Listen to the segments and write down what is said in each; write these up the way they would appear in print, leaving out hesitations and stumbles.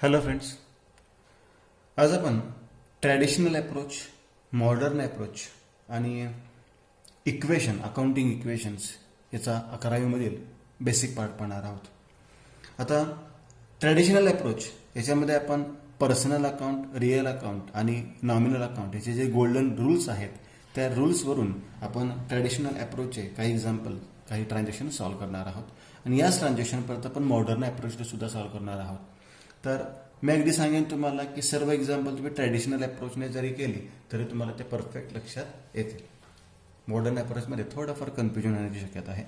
Hello friends, आज आपण traditional approach, modern approach आणि अकाउंटिंग इक्वेशन्स याचा 11वीमधील बेसिक पार्ट पाहणार आहोत. आता ट्रॅडिशनल अप्रोच याच्यामध्ये आपण पर्सनल अकाउंट, रिअल अकाउंट आणि नॉमिनल अकाउंट याचे जे गोल्डन रूल्स आहेत त्या रूल्सवरून आपण ट्रॅडिशनल अप्रोचचे काही एक्झाम्पल, काही ट्रान्झॅक्शन सॉल्व्ह करणार आहोत. आणि याच ट्रान्झॅक्शनपर्यंत आपण मॉडर्न अप्रोचला सुद्धा सॉल्व्ह करणार आहोत. तर मी अगदी सांगेन तुम्हाला की सर्व एक्झाम्पल तुम्ही ट्रॅडिशनल अप्रोचने जरी केली तरी तुम्हाला ते परफेक्ट लक्षात येतील. मॉडर्न अप्रोचमध्ये थोडंफार कन्फ्युजन होण्याची शक्यता आहे.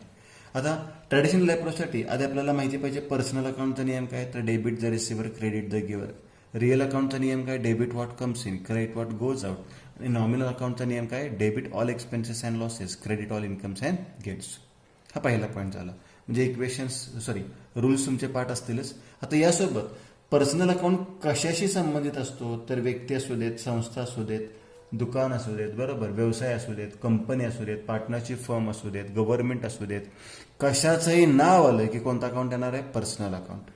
आता ट्रॅडिशनल अप्रोचसाठी आधी आपल्याला माहिती पाहिजे पर्सनल अकाउंटचा नियम काय, तर debit the receiver, credit the giver. Real अकाउंटचा नियम काय, debit what comes in, credit what goes out. आणि नॉमिनल अकाउंटचा नियम काय, debit all expenses and losses, credit all incomes and gains. हा पहिला पॉईंट झाला. म्हणजे रूल्स तुमचे पाठ असतीलच. आता यासोबत पर्सनल अकाउंट कशाशी संबंधित असतो, तर व्यक्ती असू देत, संस्था असू देत, दुकान असू देत, बरोबर, व्यवसाय असू देत, कंपनी असू देत, पार्टनरशिप फर्म असू देत, गव्हर्नमेंट असू देत, कशाचंही नाव आलं की कोणता अकाउंट येणार आहे, पर्सनल अकाउंट.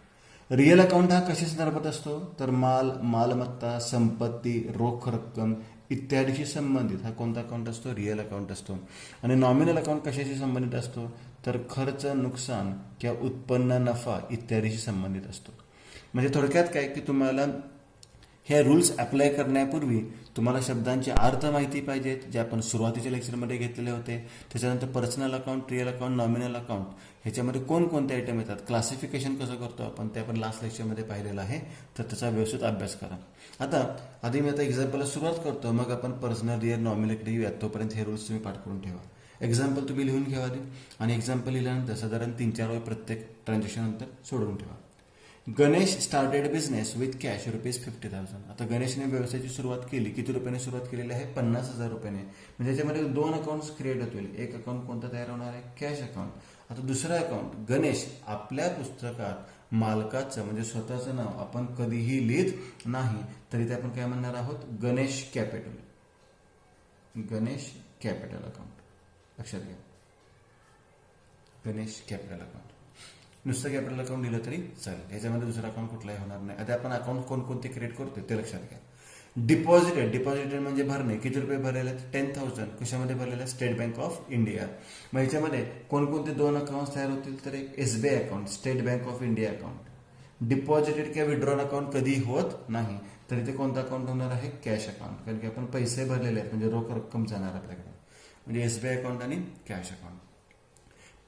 रिअल अकाउंट हा कशा संदर्भात असतो, तर मालमत्ता, संपत्ती, रोख रक्कम इत्यादीशी संबंधित हा कोणता अकाउंट असतो, रिअल अकाउंट असतो. आणि नॉमिनल अकाउंट कशाशी संबंधित असतो, तर खर्च, नुकसान किंवा उत्पन्न, नफा इत्यादीशी संबंधित असतो. म्हणजे थोडक्यात काय की तुम्हाला हे रूल्स अप्लाय करण्यापूर्वी तुम्हाला शब्दांचे अर्थ माहिती पाहिजेत, जे आपण सुरुवातीच्या लेक्चरमध्ये घेतलेले होते. त्याच्यानंतर personal account, real account, nominal account ह्याच्यामध्ये कोणकोणते आयटम येतात, क्लासिफिकेशन कसं करतो आपण ते आपण लास्ट लेक्चरमध्ये पाहिलेलं आहे. तर त्याचा व्यवस्थित अभ्यास करा. आता आधी मी एक्झाम्पलला सुरुवात करतो, मग आपण पर्सनल, रिअल, नॉमिनलकडे येऊयात. तोपर्यंत हे रूल्स तुम्ही पाठ करून ठेवा. एक्झाम्पल तुम्ही लिहून घ्या आधी, आणि एक्झाम्पल लिहिल्यानंतर साधारण 3-4 वेळ प्रत्येक ट्रान्झॅक्शन नंतर सोडून ठेवा. Ganesh started business with cash ₹50,000. आता गणेशने व्यवसायाची सुरुवात केली. किती रुपयाने सुरुवात केलेली आहे, 50,000 रुपयाने. म्हणजे याच्यामध्ये 2 अकाउंट्स क्रिएट होतील. एक अकाउंट कोणतं तयार होणार आहे, कॅश अकाउंट. आता दुसरं अकाउंट, गणेश आपल्या पुस्तकात मालकाचं म्हणजे स्वतःचं नाव आपण कधीही लिहित नाही, तरी ते आपण काय म्हणणार आहोत, Ganesh capital. Ganesh capital account लक्षात घ्या, गणेश कॅपिटल अकाउंट. नुसतं कॅपिटल अकाउंट दिलं तरी चालेल, याच्यामध्ये दुसरा अकाउंट कुठलाही होणार नाही. आता आपण अकाउंट कोणकोणते क्रिएट करतो ते लक्षात घ्या. डिपॉझिटेड म्हणजे भरणे. किती रुपये भरलेले आहेत, 10,000. कशामध्ये भरलेले आहे, स्टेट बँक ऑफ इंडिया. मग याच्यामध्ये कोणकोणते 2 अकाउंट तयार होतील, तर एक SBI account, state bank of India account. Deposited किंवा विड्रॉल अकाउंट कधी होत नाही, तर इथे कोणता अकाउंट होणार आहे, कॅश अकाउंट. कारण की आपण पैसे भरलेले आहेत म्हणजे रोख रक्कम जाणार आपल्याकडे, म्हणजे SBI अकाउंट आणि cash account.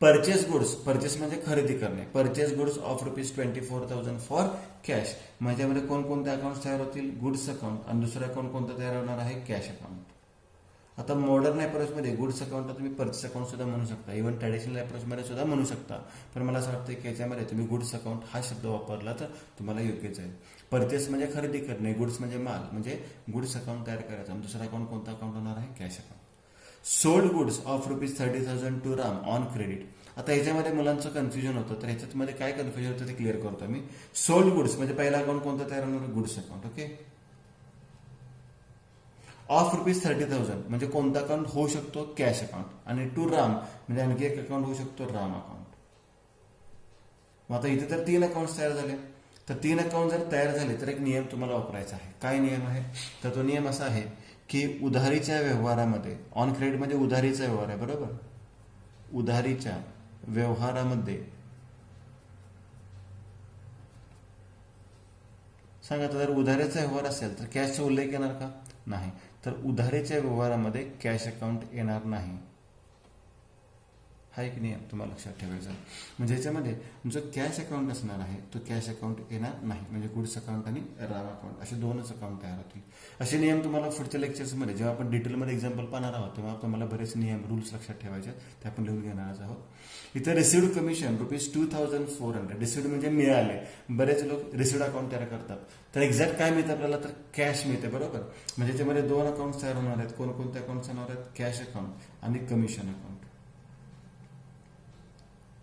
Purchase goods, purchase म्हणजे खरेदी करणे. Purchase goods of ₹24,000 for cash. माझ्यामध्ये कोणकोणते अकाउंट तयार होतील, गुड्स अकाउंट. आणि दुसरं अकाउंट कोणतं तयार होणार आहे, कॅश अकाउंट. आता मॉडर्न अप्रोचमध्ये गुड्स अकाउंटला तुम्ही परचेस अकाउंट सुद्धा म्हणू शकता, इव्हन ट्रॅडिशनल अप्रोचमध्ये सुद्धा म्हणू शकता. पण मला असं वाटतं की याच्यामध्ये तुम्ही गुड्स अकाउंट हा शब्द वापरला तर तुम्हाला योग्यच आहे. परचेस म्हणजे खरेदी करणे, गुड्स म्हणजे माल, म्हणजे गुड्स अकाउंट तयार करायचं. आणि दुसरा अकाउंट कोणता अकाउंट होणार आहे, cash account. Sold goods of ₹30,000 to Ram on credit. आता याच्यामध्ये मुलांचं कन्फ्युजन होतं, तर ह्याच्यामध्ये काय कन्फ्युजन होतं ते क्लिअर करतो मी. सोल्ड गुड्स म्हणजे पहिला अकाउंट कोणतं तयार होणार, गुड्स अकाउंट. ओके. ऑफ ₹30,000 म्हणजे कोणता अकाउंट होऊ शकतो, कॅश अकाउंट. आणि टू राम म्हणजे आणखी एक अकाउंट होऊ शकतो, राम अकाउंट. मग आता इथे तर 3 अकाउंट तयार झाले. तर 3 अकाउंट जर तयार झाले तर एक नियम तुम्हाला वापरायचा आहे. काय नियम आहे, तर तो नियम असा आहे की उधारीच्या व्यवहारामध्ये, ऑन क्रेडिट म्हणजे उधारीचा व्यवहार आहे, बरोबर. उधारीच्या व्यवहारामध्ये सांगा, जर उधारीचा व्यवहार असेल तर कॅशचा उल्लेख येणार का, नाही. तर उधारीच्या व्यवहारामध्ये कॅश अकाउंट येणार नाही. हा एक नियम तुम्हाला लक्षात ठेवायचा. म्हणजे याच्यामध्ये जो कॅश अकाउंट असणार आहे तो कॅश अकाउंट येणार नाही. म्हणजे गुड्स अकाउंट आणि राम अकाउंट असे 2च अकाउंट तयार होतील. असे नियम तुम्हाला पुढच्या लेक्चर्समध्ये जेव्हा आपण डिटेलमध्ये एक्झाम्पल पाहणार आहोत तेव्हा तुम्हाला बरेच नियम, रूल्स लक्षात ठेवायचे, ते आपण लिहून घेणारच आहोत. इथे रिसिव्ड कमिशन ₹2,400. रिसिव्ड म्हणजे मिळाले. बरेच लोक रिसिव्ड अकाउंट तयार करतात, तर एक्झॅक्ट काय मिळतं आपल्याला, तर कॅश मिळते, बरोबर. म्हणजे त्याच्यामध्ये 2 अकाउंट तयार होणार आहेत. कोणकोणते अकाउंट होणार आहेत, कॅश अकाउंट आणि कमिशन अकाउंट.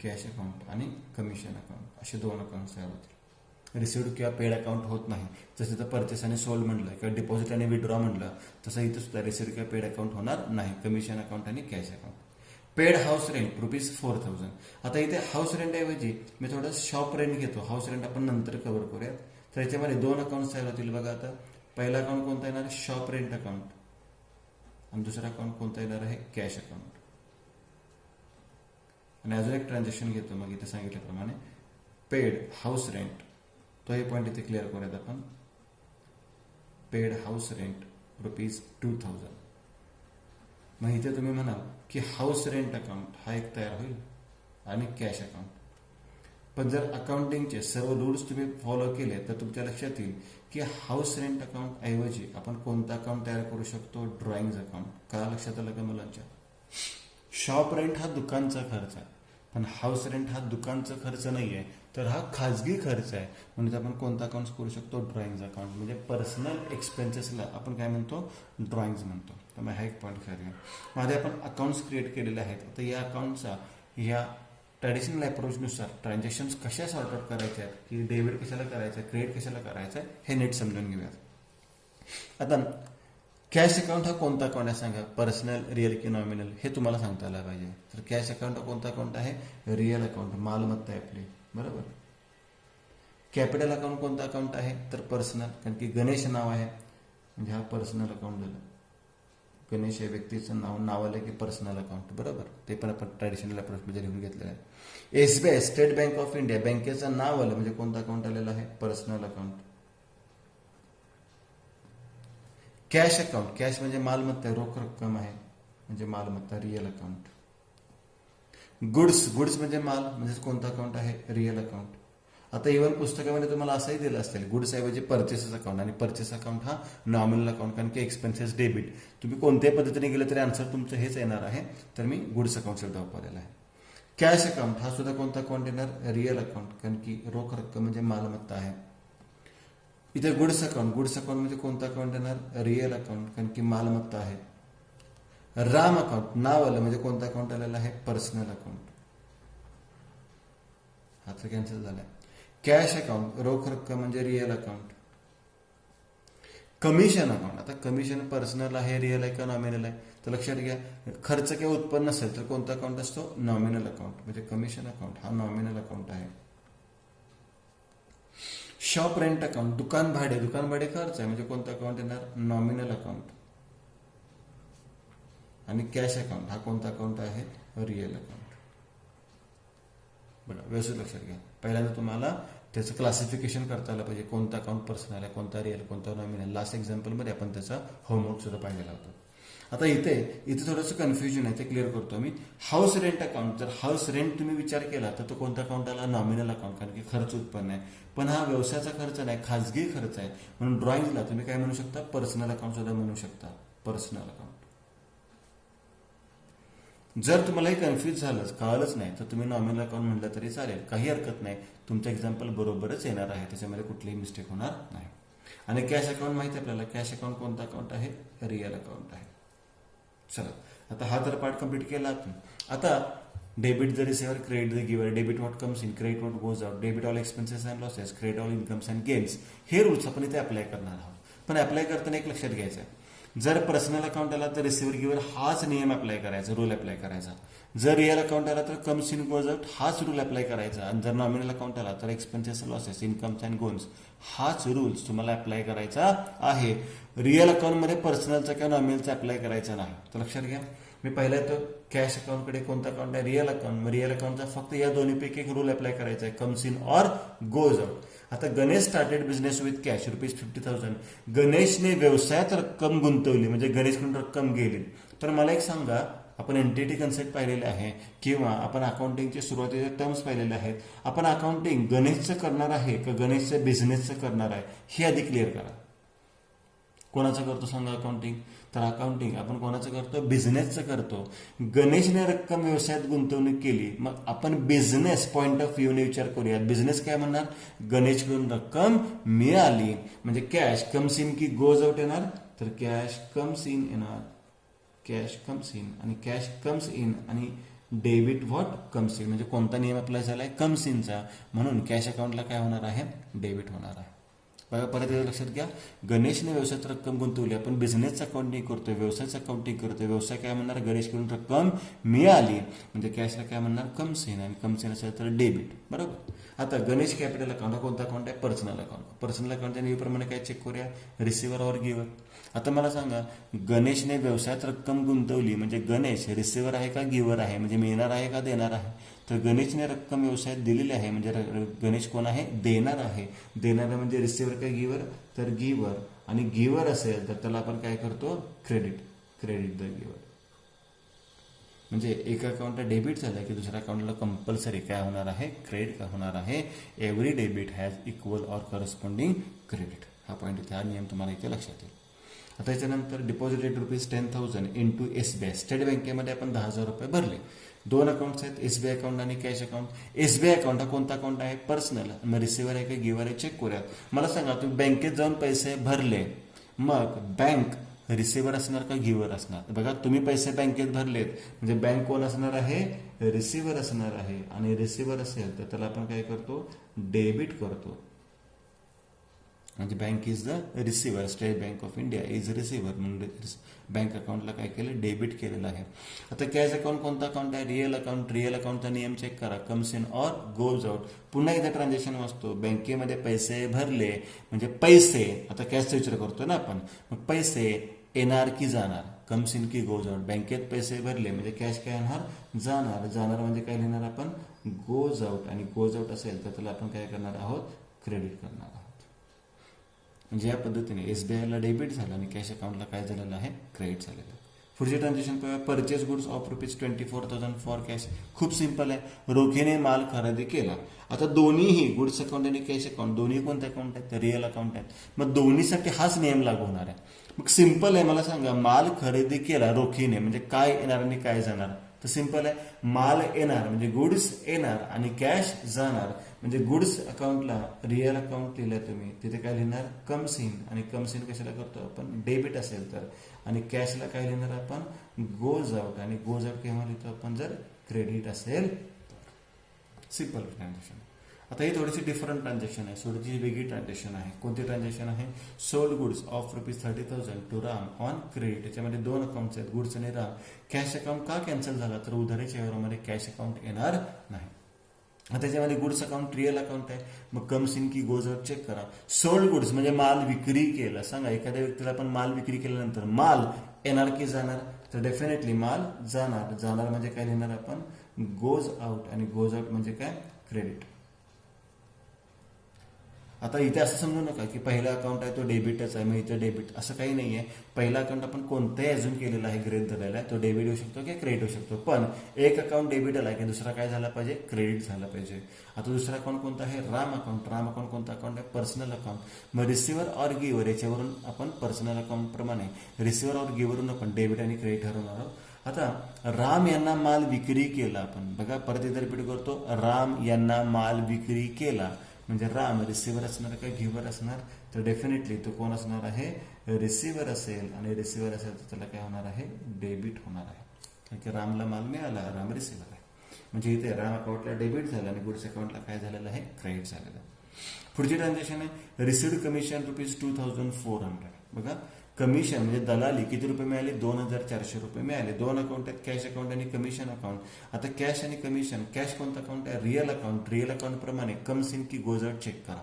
कॅश अकाउंट आणि कमिशन अकाउंट असे 2 अकाउंट तयार होतील. रिसिव्ड किंवा पेड अकाउंट होत नाही. जसं तर परचेस आणि सोल्ड म्हटलं किंवा डिपॉझिट आणि विड्रॉ म्हटलं तसं इथं सुद्धा रिसिव्ड किंवा पेड अकाउंट होणार नाही. कमिशन अकाउंट आणि cash account. Paid house rent ₹4,000. आता इथे हाऊस रेंट ऐवजी मी थोडं शॉप रेंट घेतो. हाऊस रेंट आपण नंतर कव्हर करूयात. तर याच्यामध्ये दोन अकाउंट तयार होतील बघा. आता पहिला अकाउंट कोणता येणार आहे, शॉप रेंट अकाउंट, आणि दुसरा अकाउंट कोणता येणार आहे, कॅश अकाउंट. आणि अजून एक ट्रान्झॅक्शन घेतो मग इथे सांगितल्याप्रमाणे पेड हाऊस रेंट. तो हे पॉईंट इथे क्लिअर करूयात आपण. Paid house rent ₹2000. मग इथे तुम्ही म्हणाल की हाऊस रेंट अकाउंट हा एक तयार होईल आणि कॅश अकाउंट. पण जर अकाउंटिंगचे सर्व रूल्स तुम्ही फॉलो केले तर तुमच्या लक्षात येईल की हाऊस रेंट अकाउंट ऐवजी आपण कोणता अकाउंट तयार करू शकतो, ड्रॉइंग अकाउंट. का लक्षात आलं का मुलांच्या? शॉप रेंट हा दुकानचा खर्च आहे, पण हाऊस रेंट हा दुकानचा खर्च नाही आहे, तर हा खाजगी खर्च आहे. म्हणजे आपण कोणता अकाउंट करू शकतो, ड्रॉइंग अकाउंट. म्हणजे पर्सनल एक्सपेन्सेसला आपण काय म्हणतो, ड्रॉइंग्स म्हणतो. त्यामुळे हा एक पॉईंट खरं आहे. मध्ये आपण अकाउंट्स क्रिएट केलेले आहेत. आता या अकाउंटचा या ट्रॅडिशनल अप्रोचनुसार ट्रान्झॅक्शन्स कशा सॉर्ट आउट करायच्या आहेत, की डेबिट कशाला करायचं आहे, क्रेडिट कशाला करायचं आहे, हे नीट समजून घेऊयात. आता कॅश अकाउंट हा कोणता अकाउंट आहे सांगा, पर्सनल, रिअल की नॉमिनल, हे तुम्हाला सांगता आलं पाहिजे. तर कॅश अकाउंट हा कोणता अकाउंट आहे, रिअल अकाउंट, मालमत्ता आहे आपली, बरोबर. कॅपिटल अकाउंट कोणता अकाउंट आहे, तर पर्सनल, कारण की गणेश नाव आहे म्हणजे हा पर्सनल अकाउंट झालं. गणेश या व्यक्तीचं नाव आलं की पर्सनल अकाउंट, बरोबर. ते पण आपण ट्रॅडिशनल अप्रोचमध्ये लिहून घेतलेलं आहे. SBI state bank of India, बँकेचं नाव आलं म्हणजे कोणतं अकाउंट आलेलं आहे, personal account. Cash account, cash म्हणजे मालमत्ता, रोख रक्कम आहे म्हणजे मालमत्ता, रिअल अकाउंट. गुड्स, गुड्स म्हणजे माल म्हणजे कोणतं अकाउंट आहे, रिअल अकाउंट. आता इव्हन पुस्तकामध्ये तुम्हाला असंही दिलं असेल, गुड्स ऐवजी परचेसेस अकाउंट, आणि परचेस अकाउंट हा नॉमिनल अकाउंट, कारण की एक्सपेन्सेस डेबिट. तुम्ही कोणत्याही पद्धतीने गेलं तरी आन्सर तुमचं हेच येणार आहे. तर मी गुड्स अकाउंट शब्द वापरलेला आहे. कॅश अकाउंट हा सुद्धा कोणता अकाउंट येणार, रिअल अकाउंट, कारण की रोख रक्कम म्हणजे मालमत्ता आहे. इथे गुड्स अकाउंट, गुड्स अकाउंट म्हणजे कोणता अकाउंट येणार, रिअल अकाउंट, कारण की मालमत्ता आहे. राम अकाउंट नाव आलं म्हणजे कोणता अकाउंट आलेला आहे, पर्सनल अकाउंट. हा तर कॅन्सल झालाय. कॅश अकाउंट रोख रक्कम म्हणजे रिअल अकाउंट. कमिशन अकाउंट, आता कमिशन पर्सनल आहे, रिअल आहे का नॉमिनल आहे, तर लक्षात घ्या खर्च किंवा उत्पन्न असेल तर कोणता अकाउंट असतो, नॉमिनल अकाउंट. म्हणजे कमिशन अकाउंट हा नॉमिनल अकाउंट आहे. शॉप रेंट अकाउंट, दुकान भाडे, दुकान भाडे खर्च आहे म्हणजे कोणता अकाउंट येणार, नॉमिनल अकाउंट. आणि कॅश अकाउंट हा कोणता अकाउंट आहे, रिअल अकाउंट. बघा व्यवस्थित लक्षात घ्या. पहिल्यांदा तुम्हाला त्याचं क्लासिफिकेशन करता आलं पाहिजे, कोणता अकाउंट पर्सनल आहे, कोणता रिअल, कोणता नॉमिनल. लास्ट एक्झाम्पलमध्ये आपण त्याचा होमवर्क सुद्धा पाहिलेला होता. आता इथे थोडंसं कन्फ्युजन आहे, ते क्लिअर करतो मी. हाऊस रेंट अकाउंट, जर हाऊस रेंट तुम्ही विचार केला तर तो कोणता अकाउंट आला, नॉमिनल अकाउंट, कारण की खर्च उत्पन्न आहे. पण हा व्यवसायाचा खर्च नाही, खाजगी खर्च आहे. म्हणून ड्रॉइंगला तुम्ही काय म्हणू शकता, पर्सनल अकाउंट सुद्धा म्हणू शकता, पर्सनल अकाउंट. जर तुम्हाला हे कन्फ्युज झालंच, कळलंच नाही, तर तुम्ही नॉमिनल अकाउंट म्हटलं तरी चालेल, काही हरकत नाही. तुमचं एक्झाम्पल बरोबरच येणार आहे, त्याच्यामध्ये कुठलीही मिस्टेक होणार नाही. आणि कॅश अकाउंट माहिती आपल्याला, कॅश अकाउंट कोणता अकाउंट आहे, रिअल अकाउंट आहे. चला आता हा तर पार्ट कंप्लीट केला आपण. आता debit the receiver, credit the giver, debit what comes in, credit what goes out, debit all expenses and losses, credit all incomes and gains. हे रूल्स आपण इथे अप्लाय करणार आहोत. पण अप्लाय करताना एक लक्षात घ्यायचं आहे, जर पर्सनल अकाउंट आला तर रिसिव्हर गिव्हर हाच नियम अप्लाय करायचा, रूल अप्लाय करायचा. जर रिअल अकाउंट आला तर कम्स इन गोज आउट हाच रूल अप्लाय करायचा. आणि जर नॉमिनल अकाउंट आला तर एक्सपेन्सेस लॉसेस, इन्कम्स अँड गोन्स हाच रूल्स तुम्हाला अप्लाय करायचा आहे. रिअल अकाउंटमध्ये पर्सनलचा किंवा नॉमिनलचा अप्लाय करायचा नाही. तर लक्षात घ्या. मी पहिला येतो कॅश अकाउंटकडे, कोणता अकाउंट आहे, रिअल अकाउंट. रिअल अकाउंटचा फक्त या दोन्हीपैकी एक रूल अप्लाय करायचा आहे, comes in or goes out. आता Ganesh started business with cash ₹50,000. गणेशने व्यवसायात रक्कम गुंतवली म्हणजे गणेशकडून रक्कम गेली. तर मला एक सांगा, आपण एंटिटी कन्सेप्ट पाहिलेले आहे किंवा आपण अकाउंटिंगचे सुरुवातीचे टर्म्स पाहिलेले आहेत. आपण अकाउंटिंग गणेशचं करणार आहे का गणेशच्या बिझनेसचं करणार आहे, हे आधी क्लिअर करा. कोणाचं करतो सांगा अकाउंटिंग, तर अकाउंटिंग आपण कोणाचं करतो, बिझनेसचं करतो. गणेशने रक्कम व्यवसायात गुंतवणूक केली, मग आपण बिझनेस पॉइंट ऑफ व्ह्यूने विचार करूया. बिझनेस काय म्हणणार, गणेशकडून रक्कम मिळाली म्हणजे कॅश कम्स इन की गोज आउट येणार, तर कॅश कम्स इन येणार, कॅश कम्स इन. आणि कॅश कम्स इन आणि डेबिट व्हॉट कम्स इन, म्हणजे कोणता नियम अप्लाय झालाय, कम्स इनचा. म्हणून कॅश अकाउंटला काय होणार आहे, डेबिट होणार आहे. बघा परत एकदा लक्षात घ्या, गणेशने व्यवसायात रक्कम गुंतवली, आपण बिझनेस अकाउंटिंग करतोय, व्यवसायाचं अकाउंटिंग करतोय, व्यवसाय काय म्हणणार, गणेशकडून रक्कम मिळाली म्हणजे कॅशला काय म्हणणार, कम्स इन, आणि कम्स इन असेल तर डेबिट. बरोबर. आता गणेश कॅपिटल अकाउंट हा कोणता अकाउंट आहे, पर्सनल अकाउंट. पर्सनल अकाउंटच्या नियमाप्रमाणे काय चेक करूया, रिसिव्हर और गिव्हर. आता मला सांगा, गणेशने व्यवसायात रक्कम गुंतवली म्हणजे गणेश रिसिव्हर आहे का गिव्हर आहे, म्हणजे मिळणार आहे का देणार आहे. तर गणेशने रक्कम व्यवसायात दिलेली आहे म्हणजे गणेश कोण आहे, देणार आहे. देणार म्हणजे रिसिव्हर का गिव्हर, तर गिव्हर. आणि गिव्हर असेल तर त्याला आपण काय करतो, क्रेडिट. Credit the giver. म्हणजे एका अकाउंटला डेबिट झालं की दुसऱ्या अकाउंटला कंपल्सरी काय होणार आहे, क्रेडिट काय होणार आहे. Every debit has equal or corresponding credit. हा पॉईंट इथे, हा नियम तुम्हाला इथे लक्षात येईल. आता याच्यानंतर deposit rate ₹10,000 into SBI. State बँकेमध्ये आपण 10,000 रुपये भरले. दोन अकाउंट्स आहेत, SBI अकाउंट आणि कॅश अकाउंट. SBI अकाउंट हा कोणता अकाउंट आहे, पर्सनल. मग रिसिव्हर आहे का गिव्हर आहे चेक करूया. मला सांगा, तुम्ही बँकेत जाऊन पैसे भरले, मग बँक रिसिव्हर असणार का गिव्हर असणार. बघा, तुम्ही पैसे बँकेत भरलेत म्हणजे बँक कोण असणार आहे, रिसिव्हर असणार आहे. आणि रिसिव्हर असेल तर त्याला आपण काय करतो, डेबिट करतो. म्हणजे bank is the receiver. State bank of India is receiver म्हणून बँक अकाउंटला काय केलं, डेबिट केलेलं आहे. आता कॅश अकाउंट कोणता अकाउंट आहे, रिअल अकाउंट. रिअल अकाउंटचा नियम चेक करा, comes in or goes out. पुन्हा एकदा ट्रान्झॅक्शन वाचतो, बँकेमध्ये पैसे भरले म्हणजे पैसे, आता कॅशचा विचार करतो ना आपण, मग पैसे येणार की जाणार, कम्स इन की गोज आउट. बँकेत पैसे भरले म्हणजे कॅश काय येणार, जाणार. जाणार म्हणजे काय लिहिणार आपण, गोज आउट. आणि गोज आउट असेल तर त्याला आपण काय करणार आहोत, क्रेडिट करणार आहोत. म्हणजे या पद्धतीने SBIला डेबिट झालं आणि कॅश अकाउंटला काय झालेलं आहे, क्रेडिट झालेलं आहे. पुढचे ट्रान्झॅक्शन पाहूया, purchase goods of ₹24,000 for cash. खूप सिंपल आहे, रोखीने माल खरेदी केला. आता दोन्हीही गुड्स अकाउंट आणि कॅश अकाउंट दोन्ही कोणते अकाउंट आहेत, तर रिअल अकाउंट आहेत. मग दोन्हीसाठी हाच नियम लागू होणार आहे. मग सिंपल आहे, मला सांगा, माल खरेदी केला रोखीने म्हणजे काय येणार आणि काय जाणार. तर सिंपल आहे, माल येणार म्हणजे गुड्स येणार आणि कॅश जाणार. म्हणजे गुड्स अकाउंटला रिअल अकाउंट लिहिलं तुम्ही, तिथे काय लिहिणार, कम्स इन. आणि कम्स इन कशाला करतो आपण, डेबिट असेल तर. आणि कॅशला काय लिहिणार आपण, गोज आउट. आणि गोज आउट केव्हा लिहितो आपण, जर क्रेडिट असेल. Simple transaction. आता ही थोडीशी डिफरंट ट्रान्झॅक्शन आहे, थोडीशी वेगळी ट्रान्झॅक्शन आहे. कोणती ट्रान्झॅक्शन आहे, sold goods of ₹30,000 to Ram on credit. याच्यामध्ये दोन अकाउंट्स आहेत, गुड्स आणि राम. कॅश अकाउंट का कॅन्सल झाला, तर उधारीच्या व्यवहारामध्ये कॅश अकाउंट येणार नाही. आता त्याच्यामध्ये गुड्स अकाउंट रिअल अकाउंट आहे, मग कम्स इन की गोज आउट चेक करा. सोल्ड गुड्स म्हणजे माल विक्री केला. सांगा, एखाद्या व्यक्तीला आपण माल विक्री केल्यानंतर माल येणार की जाणार, तर डेफिनेटली माल जाणार. जाणार म्हणजे काय लिहिणार आपण, गोज आउट. आणि गोज आउट म्हणजे काय, क्रेडिट. आता इथे असं समजू नका की पहिला अकाउंट आहे तो डेबिटच आहे, मग इथे डेबिट असं काही नाही आहे. पहिला अकाउंट आपण कोणताही अजून केलेला आहे, गृहीत धरलेला आहे, तो डेबिट होऊ शकतो किंवा क्रेडिट होऊ शकतो. पण एक अकाउंट डेबिट आला की दुसरा काय झाला पाहिजे, क्रेडिट झाला पाहिजे. आता दुसरा अकाउंट कोणता आहे, राम अकाउंट. राम अकाउंट कोणता अकाउंट आहे, पर्सनल अकाउंट. मग रिसिव्हर ऑर गिव्हर याच्यावरून आपण पर्सनल अकाउंट प्रमाणे रिसिव्हर ऑर गिव्हरवरून आपण डेबिट आणि क्रेडिट ठरवणार आहोत. आता राम यांना माल विक्री केला आपण. बघा, परत एकदा रिपीट करतो, राम यांना माल विक्री केला म्हणजे राम रिसिव्हर असणार का गिव्हर असणार, तर डेफिनेटली तो कोण असणार आहे, रिसिव्हर असेल. आणि रिसिव्हर असेल तर त्याला काय होणार आहे, डेबिट होणार आहे. कारण की रामला माल मिळाला, राम रिसिव्हर आहे. म्हणजे इथे राम अकाउंटला डेबिट झालं आणि गुड्स अकाउंटला काय झालेलं आहे, क्रेडिट झालेलं आहे. पुढची ट्रान्झॅक्शन आहे, रिसिव्ड कमिशन ₹2,400. बघा, कमिशन म्हणजे दलाली किती रुपये मिळाले, ₹2,400 मिळाले. दोन अकाउंट आहेत, कॅश अकाउंट आणि कमिशन अकाउंट. आता कॅश आणि कमिशन, कॅश कोणतं अकाउंट आहे, रिअल अकाउंट. रिअल अकाउंट प्रमाणे कम्स इन की गोज आउट चेक करा.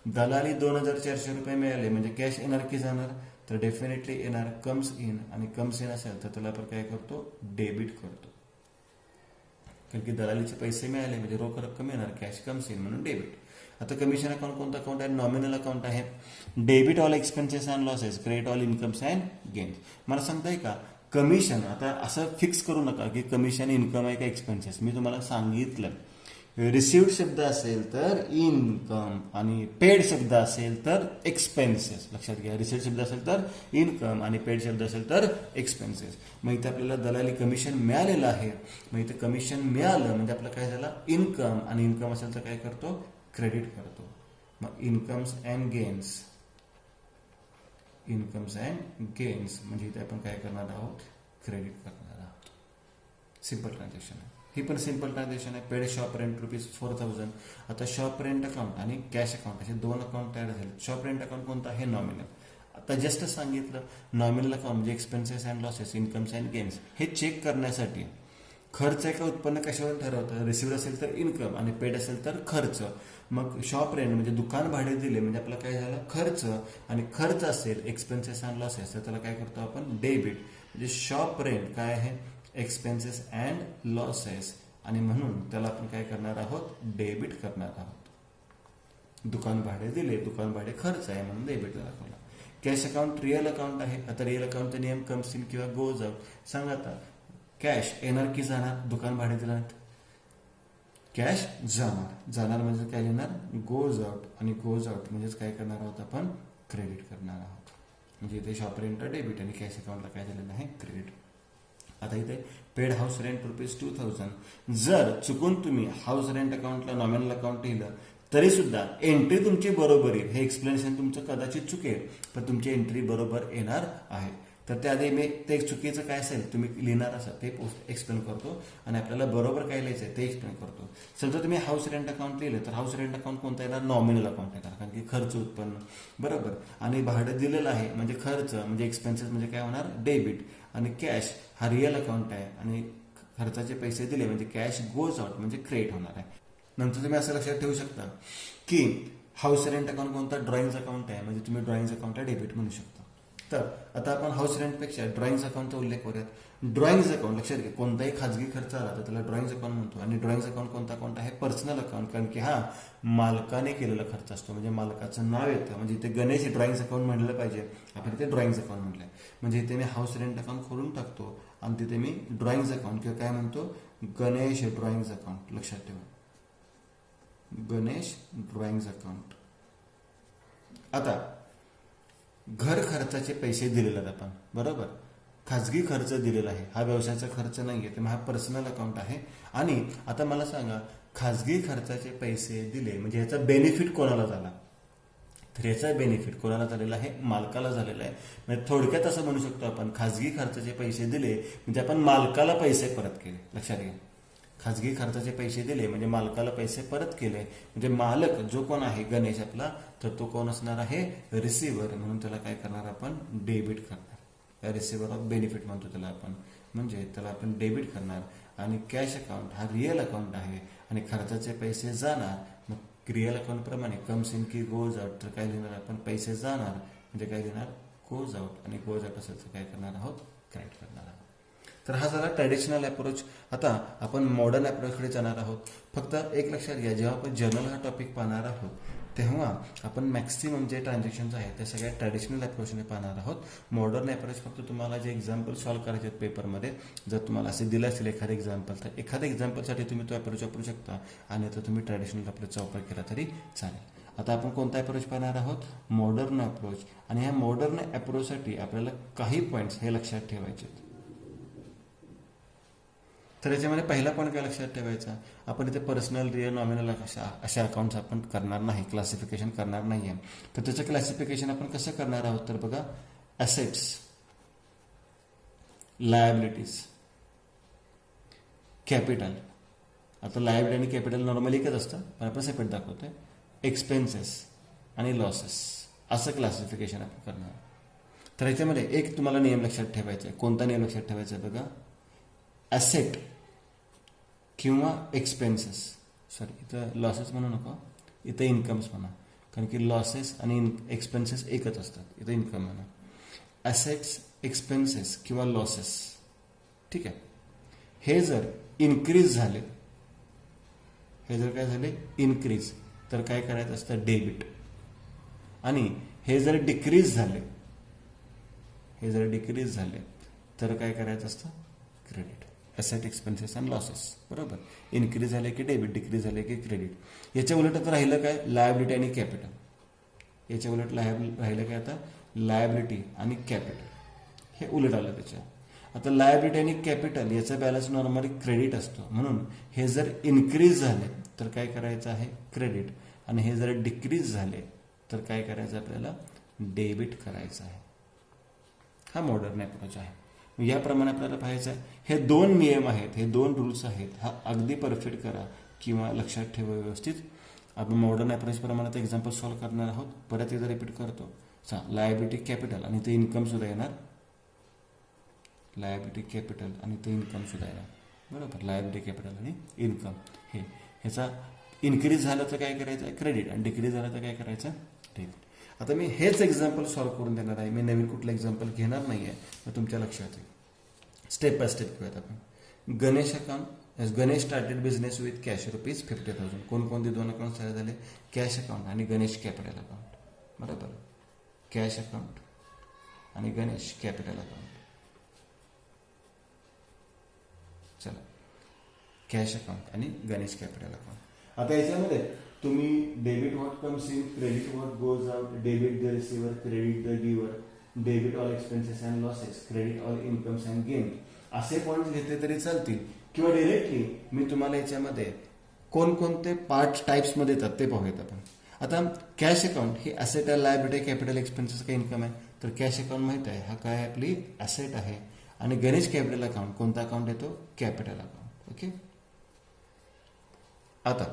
दलाली ₹2,400 मिळाले म्हणजे कॅश येणार की जाणार, तर डेफिनेटली येणार, कम्स इन. आणि कम्स इन असेल तर त्याला आपण काय करतो, डेबिट करतो. कारण की दलालीचे पैसे मिळाले म्हणजे रोख रक्कम येणार, कॅश कम्स इन म्हणून डेबिट. आता कमिशन अकाउंट कोणतं अकाउंट आहे, नॉमिनल अकाउंट आहे. Debit all expenses and losses, credit all incomes and gains. मला सांगताय का, कमिशन आता असं फिक्स करू नका की कमिशन इन्कम आहे का एक्सपेन्सेस. मी तुम्हाला सांगितलं, रिसिव्ड शब्द असेल तर इन्कम आणि पेड शब्द असेल तर एक्सपेन्सेस. लक्षात घ्या, रिसिव्ड शब्द असेल तर इन्कम आणि पेड शब्द असेल तर एक्सपेन्सेस. मग इथे आपल्याला दलाली कमिशन मिळालेलं आहे, मग इथे कमिशन मिळालं म्हणजे आपलं काय झालं, इन्कम. आणि इन्कम असेल तर काय करतो, क्रेडिट करतो. मग incomes and gains, incomes and gains म्हणजे इथे आपण काय करणार आहोत, क्रेडिट करणार आहोत. सिंपल ट्रान्झॅक्शन आहे. ही पण सिंपल ट्रान्झॅक्शन आहे. Paid shop rent ₹4,000. आता शॉप रेंट अकाउंट आणि कॅश अकाउंट असे दोन अकाउंट तयार झाले. शॉप रेंट अकाउंट कोणतं आहे? नॉमिनल. आता जस्ट सांगितलं नॉमिनल अकाउंट म्हणजे expenses and losses, incomes and gains. हे चेक करण्यासाठी खर्च आहे का उत्पन्न कशावर ठरवतं? रिसिव्ह असेल तर इन्कम आणि पेड असेल तर खर्च. मग शॉप रेंट म्हणजे दुकान भाडे दिले म्हणजे आपला काय झालं? खर्च. आणि खर्च असेल एक्सपेन्सेस अँड लॉसेस तर त्याला काय करतो आपण? डेबिट. म्हणजे शॉप रेंट काय आहे? एक्सपेन्सेस अँड लॉसेस, आणि म्हणून त्याला आपण काय करणार आहोत? डेबिट करणार आहोत. दुकान भाडे दिले, दुकान भाडे खर्च आहे म्हणून डेबिट दाखवला. कॅश अकाउंट रिअल अकाउंट आहे. आता रिअल अकाउंटचा नियम कम्स इन किंवा गोज आउट. सांगा आता कॅश येणार की जाणार? दुकान भाडे दिला कॅश जाणार. जाणार म्हणजे काय येणार? Goes out. आणि गोज आउट म्हणजेच काय करणार आहोत आपण? क्रेडिट करणार आहोत. म्हणजे इथे शॉप रेंटला डेबिट आणि कॅश अकाउंटला काय झालेलं आहे? क्रेडिट. आता इथे पेड हाऊस रेंट ₹2,000. जर चुकून तुम्ही हाऊस रेंट अकाउंटला नॉमिनल अकाउंट लिहिलं तरी सुद्धा एंट्री तुमची बरोबर येईल. हे एक्सप्लेनेशन तुमचं कदाचित चुकेल पण तुमची एंट्री बरोबर येणार आहे. तर त्याआधी मी ते चुकीचं काय असेल तुम्ही लिहिणार असाल ते एक्सप्लेन करतो आणि आपल्याला बरोबर काय लिहायचं आहे ते एक्सप्लेन करतो. समजा तुम्ही हाऊस रेंट अकाउंट लिहिलं तर हाऊस रेंट अकाउंट कोणतं येणार? नॉमिनल अकाउंट येणार, कारण की खर्च उत्पन्न बरोबर. आणि भाडं दिलेलं आहे म्हणजे खर्च म्हणजे एक्सपेन्सेस म्हणजे काय होणार? डेबिट. आणि कॅश हा रिअल अकाउंट आहे आणि खर्चाचे पैसे दिले म्हणजे कॅश गोज आउट म्हणजे क्रेडिट होणार आहे. नंतर तुम्ही असं लक्षात ठेवू शकता की हाऊस रेंट अकाउंट कोणता? ड्रॉइंग अकाउंट आहे म्हणजे तुम्ही ड्रॉइंग अकाउंटला डेबिट म्हणू शकता. तर आता आपण हाऊस रेंटपेक्षा ड्रॉइंग अकाउंटचा उल्लेख करूयात. ड्रॉइंग अकाउंट लक्षात घ्या, कोणताही खाजगी खर्च आला तर त्याला ड्रॉइंग अकाउंट म्हणतो. आणि ड्रॉइंग अकाउंट कोणता कोणता आहे? पर्सनल अकाउंट, कारण की हा मालकाने केलेला खर्च असतो म्हणजे मालकाचं नाव येतं. म्हणजे इथे गणेश ड्रॉइंग अकाउंट म्हणलं पाहिजे, आपण इथे ड्रॉइंग अकाउंट म्हटलंय. म्हणजे इथे मी हाऊस रेंट अकाउंट खोलून टाकतो आणि तिथे मी ड्रॉइंग अकाउंट किंवा काय म्हणतो? Ganesh drawing account. लक्षात ठेवा, गणेश ड्रॉइंग अकाउंट. आता घर खर्चाचे पैसे दिलेले आहेत आपण बरोबर. खाजगी खर्च दिलेला आहे, हा व्यवसायाचा खर्च नाहीये, तेव्हा हा पर्सनल अकाउंट आहे. आणि आता मला सांगा खाजगी खर्चाचे पैसे दिले म्हणजे ह्याचा बेनिफिट कोणाला झाला? तर याचा बेनिफिट कोणाला झालेला आहे? मालकाला झालेला आहे. म्हणजे थोडक्यात असं म्हणू शकतो आपण खाजगी खर्चाचे पैसे दिले म्हणजे आपण मालकाला पैसे परत केले. लक्षात घ्या, खाजगी खर्चाचे पैसे दिले म्हणजे मालकाला पैसे परत केले. म्हणजे मालक जो कोण आहे गणेश आपला, तर तो कोण असणार आहे? रिसिव्हर. म्हणून त्याला काय करणार आपण? डेबिट करणार. रिसिव्हर ऑफ बेनिफिट म्हणतो त्याला आपण, म्हणजे त्याला आपण डेबिट करणार. आणि कॅश अकाउंट हा रिअल अकाउंट आहे आणि खर्चाचे पैसे जाणार. मग रिअल अकाउंट प्रमाणे कम्स इन की गोज आउट, तर काय लिहिणार आपण? पैसे जाणार म्हणजे काय लिहिणार? Goes out. आणि गोज आउट असेल तर काय करणार आहोत? क्रेडिट करणार आहोत. तर हा झाला ट्रॅडिशनल अप्रोच. आता आपण मॉडर्न अप्रोचकडे जाणार आहोत. फक्त एक लक्षात घ्या, जेव्हा आपण जर्नल हा टॉपिक पाहणार आहोत तेव्हा आपण मॅक्सिमम जे ट्रान्झॅक्शन्स आहेत ते सगळ्या ट्रॅडिशनल अप्रोचने पाहणार आहोत. मॉडर्न अप्रोच फक्त तुम्हाला जे एक्झाम्पल सॉल्व्ह करायचे आहेत पेपरमध्ये, जर तुम्हाला असे दिलं असेल एखादं एक्झाम्पल तर एखाद्या एक्झाम्पलसाठी तुम्ही तो अप्रोच वापरू शकता आणि तर तुम्ही ट्रॅडिशनल अप्रोचचा वापर केला तरी चालेल. आता आपण कोणता अप्रोच पाहणार आहोत? Modern approach. आणि ह्या मॉडर्न अप्रोचसाठी आपल्याला काही पॉईंट्स हे लक्षात ठेवायचे आहेत. तर याच्यामध्ये पहिला पॉईंट काय लक्षात ठेवायचा? आपण इथे पर्सनल, रिअल, नॉमिनल अशा अकाउंट्स आपण करणार नाही, क्लासिफिकेशन करणार नाहीये. तर त्याचं क्लासिफिकेशन आपण कसं करणार आहोत? तर बघा, ॲसेट्स, लायबिलिटीज, कॅपिटल. आता लायबिलिटी आणि कॅपिटल नॉर्मली एकच असतं पण आपण सेपरेट दाखवतोय. एक्सपेन्सेस आणि लॉसेस असं क्लासिफिकेशन आपण करणार. तर याच्यामध्ये एक तुम्हाला नियम लक्षात ठेवायचा आहे. कोणता नियम लक्षात ठेवायचा आहे? बघा, ॲसेट किंवा एक्सपेन्सेस, सॉरी इथं लॉसेस म्हणू नका, इथं इन्कम्स म्हणा, कारण की लॉसेस आणि एक्सपेन्सेस एकच असतात. इथं इन्कम म्हणा. ॲसेट्स, एक्सपेन्सेस किंवा लॉसेस, ठीक आहे. हे जर इन्क्रीज झाले, हे जर काय झाले? इन्क्रीज, तर काय करायचं असतं? डेबिट. आणि हे जर डिक्रीज झाले, हे जर डिक्रीज झाले तर काय करायचं असतं? Credit. Asset, expenses and losses बरोबर. इन्क्रीज झाले की डेबिट, डिक्रीज झाले की क्रेडिट. याच्या उलट आता राहिलं काय? लायबिलिटी आणि कॅपिटल. याच्या उलट राहिलं काय आता? लायबिलिटी आणि कॅपिटल. हे उलट आलं त्याच्या. आता लायबिलिटी आणि कॅपिटल याचा बॅलन्स नॉर्मली क्रेडिट असतो, म्हणून हे जर इन्क्रीज झाले तर काय करायचं आहे? क्रेडिट. आणि हे जर डिक्रीज झाले तर काय करायचं आपल्याला? डेबिट करायचं आहे. हा मॉडर्न अप्रोच आहे. याप्रमाणे आपल्याला पाहायचं आहे. हे 2 नियम आहेत, हे 2 रूल्स आहेत. हा अगदी परफेक्ट करा किंवा लक्षात ठेवा व्यवस्थित. आपण मॉडर्न अप्रोच प्रमाणे आता एक्झाम्पल सॉल्व्ह करणार आहोत. परत एकदा रिपीट करतो. लायबिलिटी कॅपिटल आणि ते इन्कम सुद्धा येणार. लायबिलिटी कॅपिटल आणि ते इन्कम सुद्धा येणार. बरोबर, लायबिलिटी कॅपिटल आणि इन्कम ह्याचा इन्क्रीज झालं तर काय करायचं क्रेडिट आणि डिक्रीज झालं तर काय करायचं डेबिट. आता मी हेच एक्झाम्पल सॉल्व्ह करून देणार आहे. मी नवीन कुठलं एक्झाम्पल घेणार नाही आहे. तर तुमच्या लक्षात येईल. स्टेप बाय स्टेप घेऊयात आपण. Ganesh account. Ganesh started business with cash ₹50,000. कोणकोणते 2 अकाउंट तयार झाले? कॅश अकाउंट आणि गणेश कॅपिटल अकाउंट. बरोबर, कॅश अकाउंट आणि गणेश कॅपिटल अकाउंट. चला, कॅश अकाउंट आणि गणेश कॅपिटल अकाउंट. आता याच्यामध्ये तुम्ही debit what comes in, credit what goes out, debit the receiver, credit the giver, debit all expenses and losses, credit all incomes and gain असे point घेतले तरी चालतील. किंवा डिरेक्टली मी तुम्हाला याच्यामध्ये कोणकोणते पार्ट टाइप्समध्ये येतात ते पाहूयात आपण. आता कॅश अकाउंट ही ॲसेट आहे, लायबिलिटी, कॅपिटल, एक्सपेन्सेस का इन्कम आहे. तर कॅश अकाउंट माहित आहे, हा काय आपली ॲसेट आहे. आणि गणेश कॅपिटल अकाउंट कोणता अकाउंट येतो? Capital account. ओके. आता